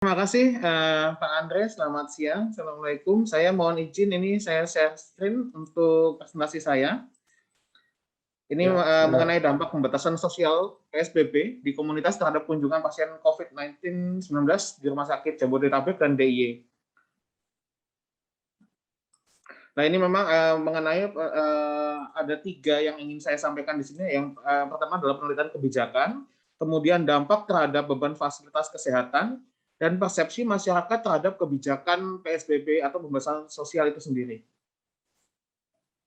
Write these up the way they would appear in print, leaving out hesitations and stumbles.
Terima kasih Pak Andre, selamat siang. Assalamualaikum. Saya mohon izin ini saya share screen untuk presentasi saya. Ini Ya, silakan. mengenai dampak pembatasan sosial PSBB di komunitas terhadap kunjungan pasien COVID-19 di Rumah Sakit Jabodetabek dan DIY. Nah, ini memang mengenai ada 3 yang ingin saya sampaikan di sini. Yang pertama adalah penelitian kebijakan, kemudian dampak terhadap beban fasilitas kesehatan, dan persepsi masyarakat terhadap kebijakan PSBB atau pembatasan sosial itu sendiri.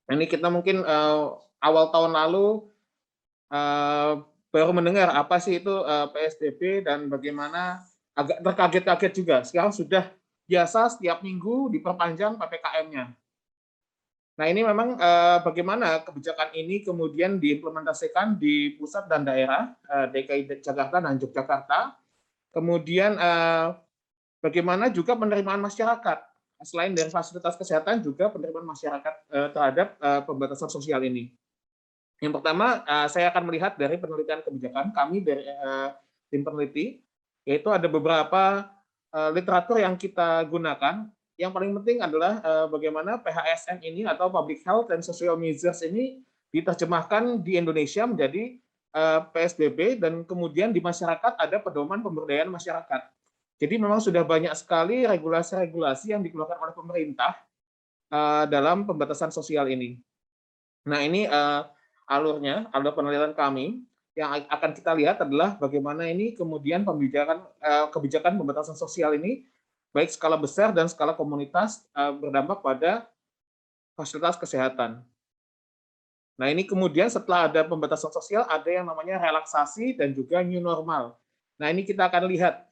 Nah, ini kita mungkin awal tahun lalu baru mendengar apa sih itu PSBB dan bagaimana agak terkaget-kaget juga. Sekarang sudah biasa setiap minggu diperpanjang PPKM-nya. Nah, ini memang bagaimana kebijakan ini kemudian diimplementasikan di pusat dan daerah, DKI Jakarta dan Yogyakarta. Kemudian bagaimana juga penerimaan masyarakat, selain dari fasilitas kesehatan juga penerimaan masyarakat terhadap pembatasan sosial ini. Yang pertama, saya akan melihat dari penelitian kebijakan kami dari tim peneliti, yaitu ada beberapa literatur yang kita gunakan. Yang paling penting adalah bagaimana PHSM ini atau Public Health and Social Measures ini diterjemahkan di Indonesia menjadi PSBB, dan kemudian di masyarakat ada pedoman pemberdayaan masyarakat. Jadi memang sudah banyak sekali regulasi-regulasi yang dikeluarkan oleh pemerintah dalam pembatasan sosial ini. Nah, ini alur penelitian kami. Yang akan kita lihat adalah bagaimana ini kemudian kebijakan pembatasan sosial ini baik skala besar dan skala komunitas berdampak pada fasilitas kesehatan. Nah, ini kemudian setelah ada pembatasan sosial ada yang namanya relaksasi dan juga new normal. Nah, ini kita akan lihat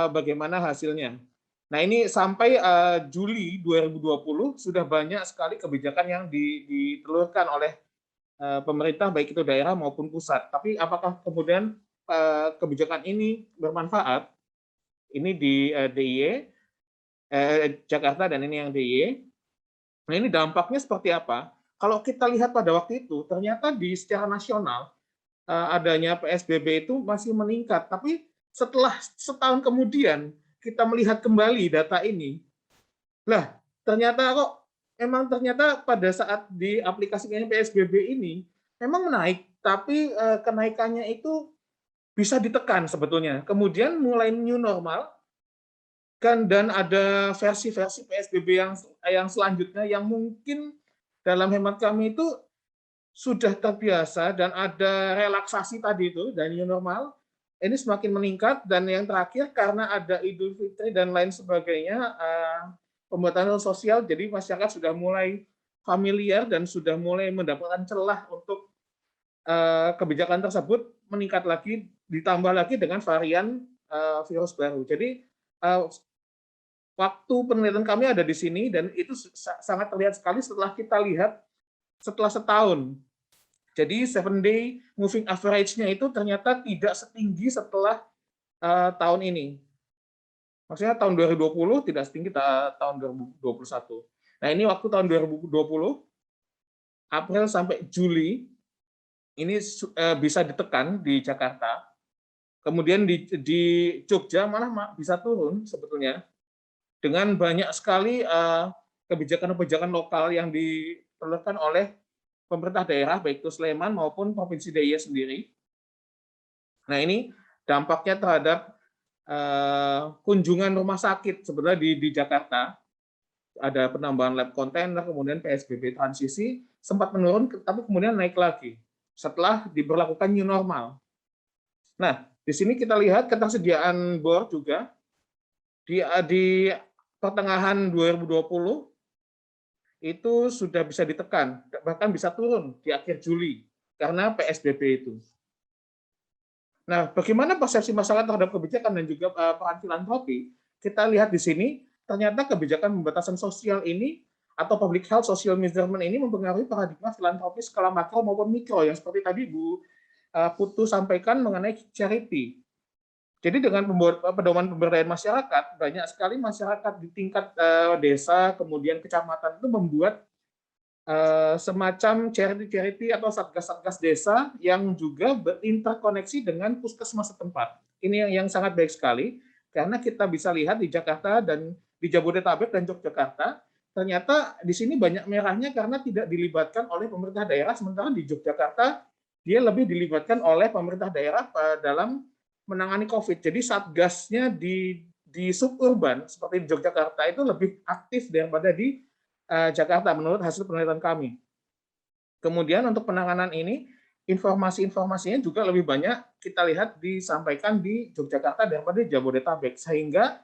bagaimana hasilnya. Nah, ini sampai Juli 2020 sudah banyak sekali kebijakan yang ditelurkan oleh pemerintah baik itu daerah maupun pusat. Tapi apakah kemudian kebijakan ini bermanfaat? Ini di DIY Jakarta dan ini yang DIY. Nah, ini dampaknya seperti apa? Kalau kita lihat pada waktu itu, ternyata di secara nasional adanya PSBB itu masih meningkat. Tapi setelah setahun kemudian kita melihat kembali data ini, lah ternyata kok ternyata pada saat diaplikasikan PSBB ini memang naik, tapi kenaikannya itu bisa ditekan sebetulnya. Kemudian mulai new normal kan, dan ada versi-versi PSBB yang selanjutnya yang mungkin dalam hemat kami itu sudah terbiasa dan ada relaksasi tadi itu dan new normal ini semakin meningkat. Dan yang terakhir karena ada Idul Fitri dan lain sebagainya, pembatasan sosial, jadi masyarakat sudah mulai familiar dan sudah mulai mendapatkan celah untuk kebijakan tersebut meningkat lagi, ditambah lagi dengan varian virus baru. Jadi waktu penelitian kami ada di sini dan itu sangat terlihat sekali setelah kita lihat setelah setahun. Jadi 7-day moving average-nya itu ternyata tidak setinggi setelah tahun ini. Maksudnya tahun 2020 tidak setinggi tahun 2021. Nah, ini waktu tahun 2020, April sampai Juli, ini bisa ditekan di Jakarta. Kemudian di Jogja malah bisa turun sebetulnya. Dengan banyak sekali kebijakan-kebijakan lokal yang ditelurkan oleh pemerintah daerah, baik itu Sleman maupun Provinsi DIY sendiri. Nah, ini dampaknya terhadap kunjungan rumah sakit sebenarnya di Jakarta. Ada penambahan lab kontainer, kemudian PSBB transisi sempat menurun, tapi kemudian naik lagi setelah diberlakukan new normal. Nah, di sini kita lihat ketersediaan bor juga di pertengahan 2020 itu sudah bisa ditekan, bahkan bisa turun di akhir Juli karena PSBB itu. Nah, bagaimana persepsi masyarakat terhadap kebijakan dan juga peran filantropi? Kita lihat di sini, ternyata kebijakan pembatasan sosial ini atau public health social measurement ini mempengaruhi paradigma filantropi skala makro maupun mikro, yang seperti tadi Bu Putu sampaikan mengenai charity. Jadi dengan pedoman pemberdayaan masyarakat, banyak sekali masyarakat di tingkat desa, kemudian kecamatan itu membuat semacam charity-charity atau satgas-satgas desa yang juga berinterkoneksi dengan puskesmas setempat. Ini yang sangat baik sekali. Karena kita bisa lihat di Jakarta dan di Jabodetabek dan Yogyakarta, ternyata di sini banyak merahnya karena tidak dilibatkan oleh pemerintah daerah, sementara di Yogyakarta dia lebih dilibatkan oleh pemerintah daerah dalam menangani COVID. Jadi satgasnya di suburban seperti di Yogyakarta itu lebih aktif daripada di Jakarta menurut hasil penelitian kami. Kemudian untuk penanganan ini, informasi-informasinya juga lebih banyak kita lihat disampaikan di Yogyakarta daripada di Jabodetabek, sehingga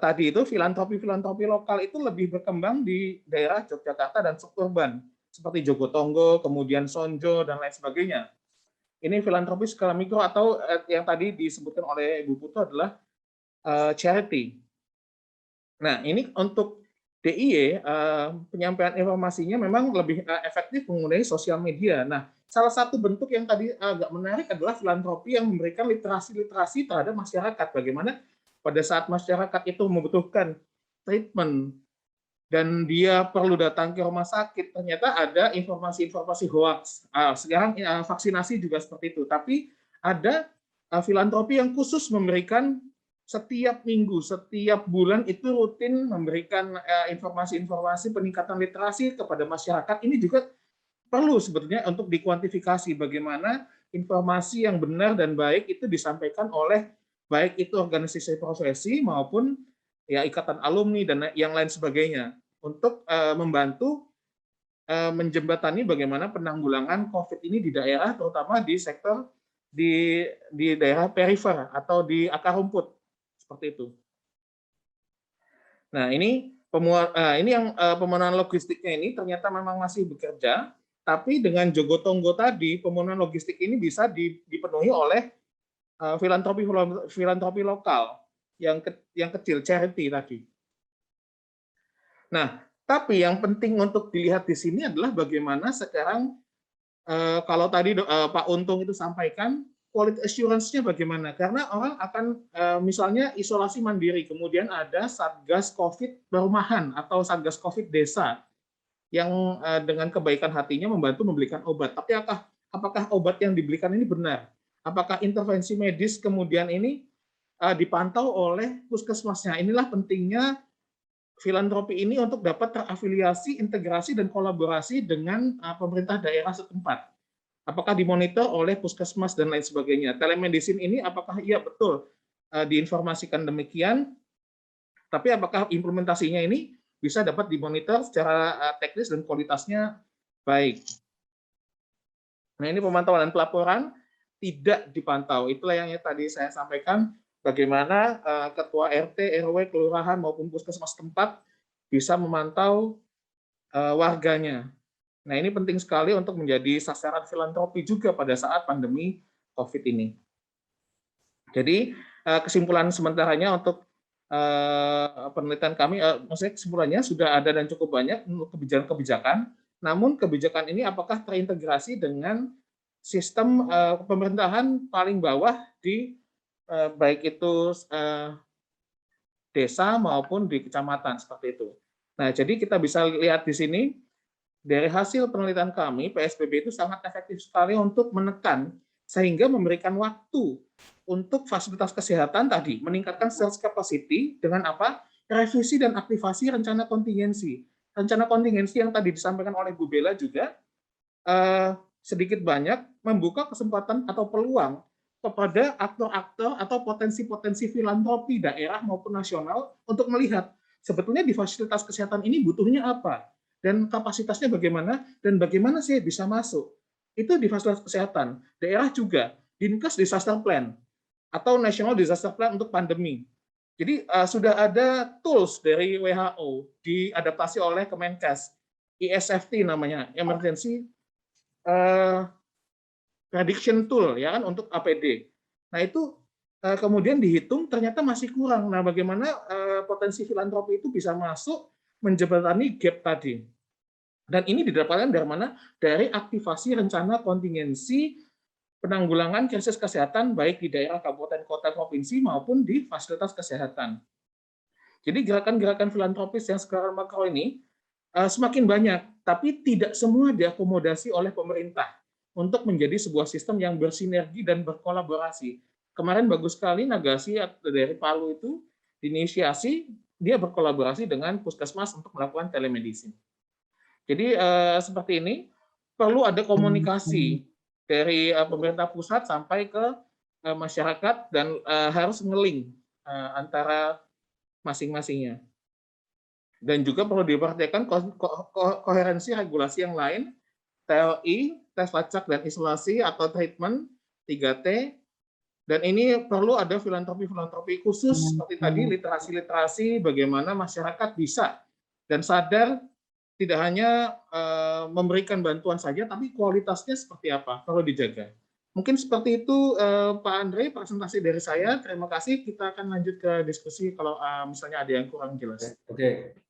tadi itu filantropi lokal itu lebih berkembang di daerah Yogyakarta dan suburban, seperti Jogotongo, kemudian Sonjo, dan lain sebagainya. Ini filantropi skala mikro atau yang tadi disebutkan oleh Bu Putu adalah charity. Nah, ini untuk DIY, penyampaian informasinya memang lebih efektif menggunakan sosial media. Nah, salah satu bentuk yang tadi agak menarik adalah filantropi yang memberikan literasi terhadap masyarakat. Bagaimana pada saat masyarakat itu membutuhkan treatment dan dia perlu datang ke rumah sakit, ternyata ada informasi-informasi hoax. Sekarang vaksinasi juga seperti itu. Tapi ada filantropi yang khusus memberikan setiap minggu, setiap bulan itu rutin memberikan informasi-informasi peningkatan literasi kepada masyarakat. Ini juga perlu sebetulnya untuk dikuantifikasi bagaimana informasi yang benar dan baik itu disampaikan oleh baik itu organisasi profesi maupun ya ikatan alumni dan yang lain sebagainya untuk membantu menjembatani bagaimana penanggulangan COVID ini di daerah, terutama di sektor di daerah perifer atau di akar rumput. Seperti itu. Nah, ini yang pemenuhan logistiknya ini ternyata memang masih bekerja, tapi dengan Jogotongo tadi pemenuhan logistik ini bisa dipenuhi oleh filantropi lokal yang kecil, charity tadi. Nah, tapi yang penting untuk dilihat di sini adalah bagaimana sekarang kalau tadi Pak Untung itu sampaikan quality assurance-nya bagaimana? Karena orang akan misalnya isolasi mandiri, kemudian ada Satgas COVID perumahan atau Satgas COVID desa yang dengan kebaikan hatinya membantu membelikan obat. Tapi apakah obat yang dibelikan ini benar? Apakah intervensi medis kemudian ini dipantau oleh puskesmasnya? Inilah pentingnya filantropi ini untuk dapat terafiliasi, integrasi, dan kolaborasi dengan pemerintah daerah setempat. Apakah dimonitor oleh puskesmas dan lain sebagainya. Telemedicine ini apakah iya betul diinformasikan demikian, tapi apakah implementasinya ini bisa dapat dimonitor secara teknis dan kualitasnya baik. Nah, ini pemantauan dan pelaporan tidak dipantau. Itulah yang tadi saya sampaikan, bagaimana ketua RT, RW, kelurahan maupun puskesmas tempat bisa memantau warganya. Nah, ini penting sekali untuk menjadi sasaran filantropi juga pada saat pandemi COVID ini. Jadi, kesimpulan sementaranya untuk penelitian kami, maksudnya kesimpulannya sudah ada dan cukup banyak untuk kebijakan-kebijakan, namun kebijakan ini apakah terintegrasi dengan sistem pemerintahan paling bawah di baik itu desa maupun di kecamatan, seperti itu. Nah, jadi kita bisa lihat di sini, dari hasil penelitian kami, PSBB itu sangat efektif sekali untuk menekan sehingga memberikan waktu untuk fasilitas kesehatan tadi, meningkatkan sales capacity dengan apa? Revisi dan aktivasi rencana kontingensi. Rencana kontingensi yang tadi disampaikan oleh Bu Bella juga sedikit banyak membuka kesempatan atau peluang kepada aktor-aktor atau potensi-potensi filantropi daerah maupun nasional untuk melihat sebetulnya di fasilitas kesehatan ini butuhnya apa, dan kapasitasnya bagaimana, dan bagaimana sih bisa masuk. Itu di fasilitas kesehatan. Daerah juga, Dinkes Disaster Plan, atau National Disaster Plan untuk pandemi. Jadi sudah ada tools dari WHO, diadaptasi oleh Kemenkes, ESFT namanya, Emergency Prediction Tool, ya kan, untuk APD. Nah, itu kemudian dihitung ternyata masih kurang. Nah, bagaimana potensi filantropi itu bisa masuk menjembatani gap tadi. Dan ini didapatkan dari mana? Dari aktivasi rencana kontingensi penanggulangan krisis kesehatan baik di daerah kabupaten, kota, provinsi maupun di fasilitas kesehatan. Jadi gerakan-gerakan filantropis yang sekarang makro ini semakin banyak, tapi tidak semua diakomodasi oleh pemerintah untuk menjadi sebuah sistem yang bersinergi dan berkolaborasi. kemarin bagus sekali Nagasi dari Palu itu diinisiasi, dia berkolaborasi dengan puskesmas untuk melakukan telemedicine. Jadi seperti ini, perlu ada komunikasi dari pemerintah pusat sampai ke masyarakat dan harus nge-link antara masing-masingnya. Dan juga perlu diperhatikan koherensi regulasi yang lain, TLI, tes lacak dan isolasi atau treatment 3T, dan ini perlu ada filantropi khusus seperti tadi, literasi bagaimana masyarakat bisa dan sadar tidak hanya memberikan bantuan saja, tapi kualitasnya seperti apa perlu dijaga. Mungkin seperti itu Pak Andre, presentasi dari saya. Terima kasih. Kita akan lanjut ke diskusi kalau misalnya ada yang kurang jelas. Oke.